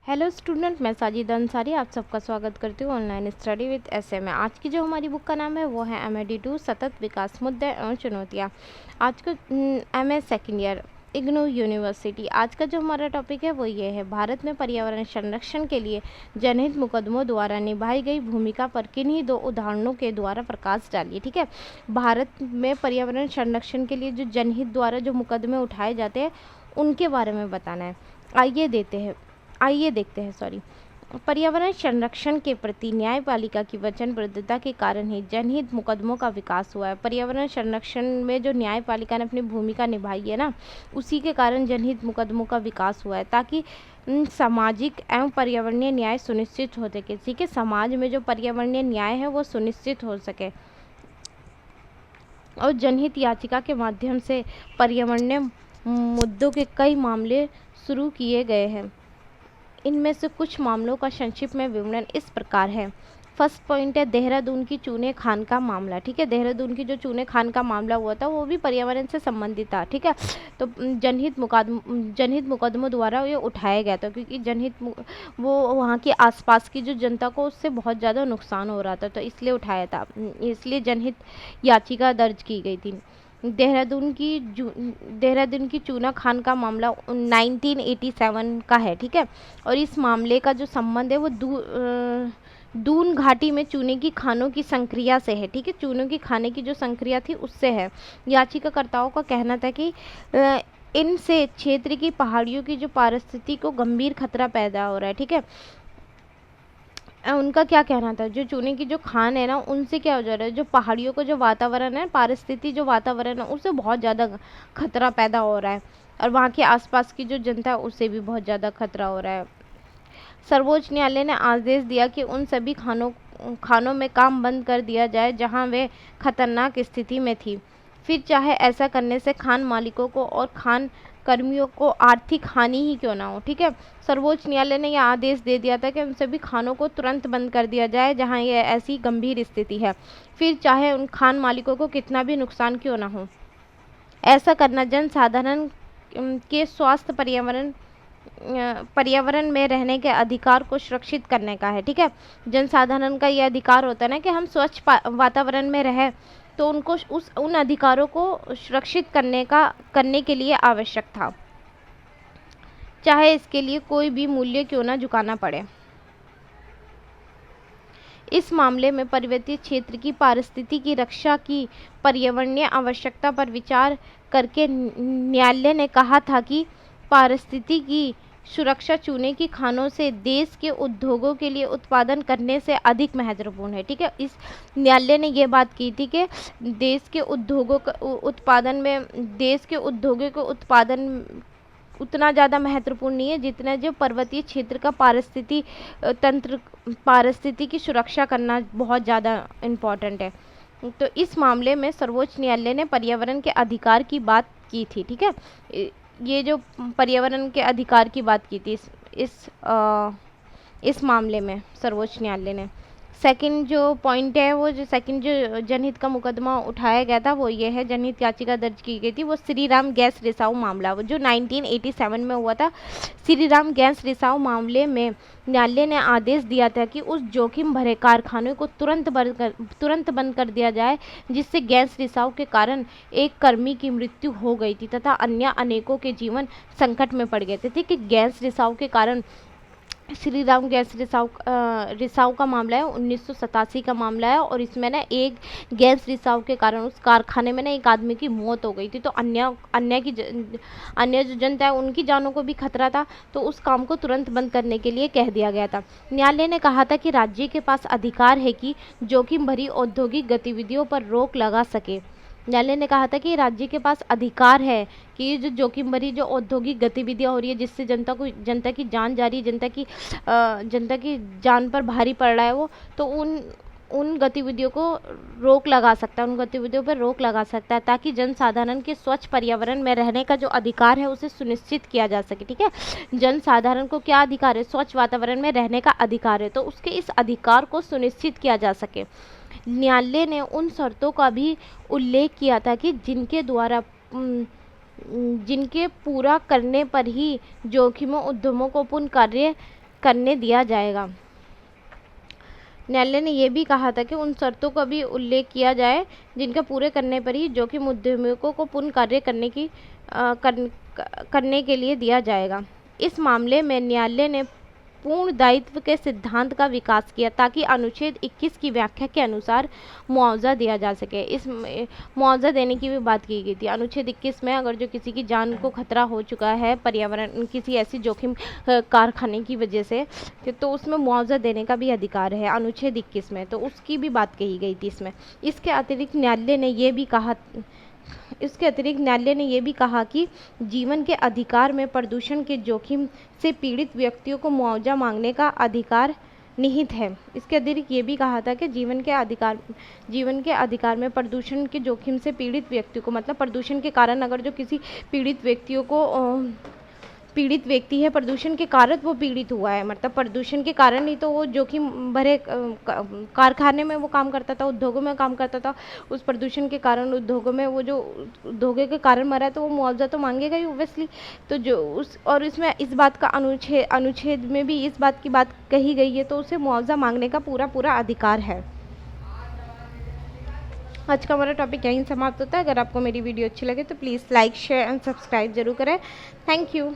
Hello student, मैं साजिदा अंसारी आप सबका स्वागत करती हूँ ऑनलाइन स्टडी विद एसए में। आज की जो हमारी बुक का नाम है वो है MAD2 सतत विकास मुद्दे एवं चुनौतियाँ। आज का MA second year IGNOU university. आज का जो हमारा टॉपिक है वो ये है, भारत में पर्यावरण संरक्षण के लिए जनहित मुकदमों द्वारा निभाई गई भूमिका पर किन्हीं दो उदाहरणों के द्वारा प्रकाश डालिए। ठीक है, भारत में पर्यावरण संरक्षण के लिए जो जनहित द्वारा जो मुकदमे उठाए जाते हैं उनके बारे में बताना है। आइए देखते हैं। पर्यावरण संरक्षण के प्रति न्यायपालिका की वचनबद्धता के कारण ही जनहित मुकदमों का विकास हुआ है। पर्यावरण संरक्षण में जो न्यायपालिका ने अपनी भूमिका निभाई है ना, उसी के कारण जनहित मुकदमों का विकास हुआ है, ताकि सामाजिक एवं पर्यावरणीय न्याय सुनिश्चित हो सके। ठीक है, समाज में जो पर्यावरणीय न्याय है वो सुनिश्चित हो सके। और जनहित याचिका के माध्यम से पर्यावरणीय मुद्दों के कई मामले शुरू किए गए हैं। इनमें से कुछ मामलों का संक्षिप्त में विवरण इस प्रकार है। फर्स्ट पॉइंट है देहरादून की चूने खान का मामला। ठीक है, देहरादून की जो चूने खान का मामला हुआ था वो भी पर्यावरण से संबंधित था। ठीक है, तो जनहित मुकदमों द्वारा ये उठाया गया था, क्योंकि वो वहाँ की आसपास की जो जनता को उससे बहुत ज़्यादा नुकसान हो रहा था, तो इसलिए उठाया था, इसलिए जनहित याचिका दर्ज की गई थी। देहरादून की चूना खान का मामला 1987 का है। ठीक है, और इस मामले का जो संबंध है वो दून घाटी में चूने की खानों की संक्रिया से है। ठीक है, चूनों की खाने की जो संक्रिया थी उससे है। याचिकाकर्ताओं का कहना था कि इनसे क्षेत्र की पहाड़ियों की जो पारिस्थितिकी को गंभीर खतरा पैदा हो रहा है। ठीक है, उनका क्या कहना था, जो चूने की जो खान है ना, उनसे क्या हो जा रहा है, जो पहाड़ियों का जो वातावरण है, पारिस्थितिकी जो वातावरण है, उससे बहुत ज़्यादा खतरा पैदा हो रहा है, और वहाँ के आसपास की जो जनता है उससे भी बहुत ज़्यादा खतरा हो रहा है। सर्वोच्च न्यायालय ने आदेश दिया कि उन सभी खानों में काम बंद कर दिया जाए जहाँ वे खतरनाक स्थिति में थी, फिर चाहे ऐसा करने से खान मालिकों को और खान कर्मियों को आर्थिक हानि ही क्यों ना हो। ठीक है, सर्वोच्च न्यायालय ने यह आदेश दे दिया था कि उन सभी खानों को तुरंत बंद कर दिया जाए जहां ये ऐसी गंभीर स्थिति है, फिर चाहे उन खान मालिकों को कितना भी नुकसान क्यों ना हो। ऐसा करना जनसाधारण के स्वास्थ्य पर्यावरण में रहने के अधिकार को सुरक्षित करने का है। ठीक है, जनसाधारण का यह अधिकार होता है ना कि हम स्वच्छ वातावरण में रहें, तो उनको उन अधिकारों को सुरक्षित करने के लिए आवश्यक था, चाहे इसके लिए कोई भी मूल्य क्यों ना चुकाना पड़े। इस मामले में पर्वतीय क्षेत्र की पारिस्थितिकी की रक्षा की पर्यावरणीय आवश्यकता पर विचार करके न्यायालय ने कहा था कि पारिस्थितिकी की सुरक्षा चूने की खानों से देश के उद्योगों के लिए उत्पादन करने से अधिक महत्वपूर्ण है। ठीक है, इस न्यायालय ने यह बात की थी कि देश के उद्योगों के उत्पादन उतना ज़्यादा महत्वपूर्ण नहीं है जितना जो पर्वतीय क्षेत्र का पारिस्थितिकी की सुरक्षा करना बहुत ज़्यादा इम्पॉर्टेंट है। तो इस मामले में सर्वोच्च न्यायालय ने पर्यावरण के अधिकार की बात की थी। ठीक है, ये जो पर्यावरण के अधिकार की बात की थी इस मामले में सर्वोच्च न्यायालय ने। सेकंड जो पॉइंट है, वो जो सेकंड जो जनहित का मुकदमा उठाया गया था वो ये है, जनहित याचिका दर्ज की गई थी, वो श्री राम गैस रिसाव मामला, वो जो 1987 में हुआ था। श्री राम गैस रिसाव मामले में न्यायालय ने आदेश दिया था कि उस जोखिम भरे कारखाने को तुरंत बंद कर दिया जाए जिससे गैस रिसाव के कारण एक कर्मी की मृत्यु हो गई थी तथा अन्य अनेकों के जीवन संकट में पड़ गए थे। ठीक है, गैस रिसाव के कारण श्री राम गैस रिसाव का मामला है, 1987 का मामला है, और इसमें ना एक गैस रिसाव के कारण उस कारखाने में ना एक आदमी की मौत हो गई थी, तो अन्य जो जनता है उनकी जानों को भी खतरा था, तो उस काम को तुरंत बंद करने के लिए कह दिया गया था। न्यायालय ने कहा था कि राज्य के पास अधिकार है कि जोखिम भरी औद्योगिक गतिविधियों पर रोक लगा सके। न्यायालय ने कहा था कि राज्य के पास अधिकार है कि ये जो जोखिम भरी जो औद्योगिक गतिविधियां हो रही है जिससे जनता की जान जा रही है, जनता की जान पर भारी पड़ रहा है वो, तो उन गतिविधियों को रोक लगा सकता है, उन गतिविधियों पर रोक लगा सकता है, ताकि जनसाधारण के स्वच्छ पर्यावरण में रहने का जो अधिकार है उसे सुनिश्चित किया जा सके। ठीक है, जनसाधारण को क्या अधिकार है, स्वच्छ वातावरण में रहने का अधिकार है, तो उसके इस अधिकार को सुनिश्चित किया जा सके। न्यायालय ने उन शर्तों का भी उल्लेख किया था कि जिनके पूरा करने पर ही जोखिमों उद्यमों को पुनः कार्य करने दिया जाएगा। न्यायालय ने यह भी कहा था कि उन शर्तों का भी उल्लेख किया जाए जिनका पूरे करने पर ही जोखिम उद्यमियों को पुनः कार्य करने के लिए दिया जाएगा। इस मामले में न्यायालय ने पूर्ण दायित्व के सिद्धांत का विकास किया ताकि अनुच्छेद 21 की व्याख्या के अनुसार मुआवजा दिया जा सके। इस मुआवजा देने की भी बात की गई थी। अनुच्छेद 21 में अगर जो किसी की जान को खतरा हो चुका है पर्यावरण किसी ऐसी जोखिम कारखाने की वजह से, तो उसमें मुआवजा देने का भी अधिकार है अनुच्छेद 21 में, तो उसकी भी बात कही गई थी इसमें। इसके अतिरिक्त न्यायालय ने यह भी कहा कि जीवन के अधिकार में प्रदूषण के जोखिम से पीड़ित व्यक्तियों को मुआवजा मांगने का अधिकार निहित है। इसके अतिरिक्त ये भी कहा था कि जीवन के अधिकार में प्रदूषण के जोखिम से पीड़ित व्यक्तियों को, मतलब प्रदूषण के कारण अगर जो किसी पीड़ित व्यक्ति है, प्रदूषण के कारण वो पीड़ित हुआ है, मतलब प्रदूषण के कारण ही तो वो जोखिम भरे कारखाने में वो काम करता था, उद्योगों में काम करता था, उस प्रदूषण के कारण उद्योगों में वो जो उद्योगों के कारण मरा है तो वो मुआवजा तो मांगेगा ही ओब्वियसली। तो जो उस और इसमें इस बात का अनुच्छेद में भी इस बात की बात कही गई है, तो उसे मुआवजा मांगने का पूरा अधिकार है। आज का हमारा टॉपिक यहीं समाप्त होता है। अगर आपको मेरी वीडियो अच्छी लगे तो please like share and subscribe जरूर करें। Thank you.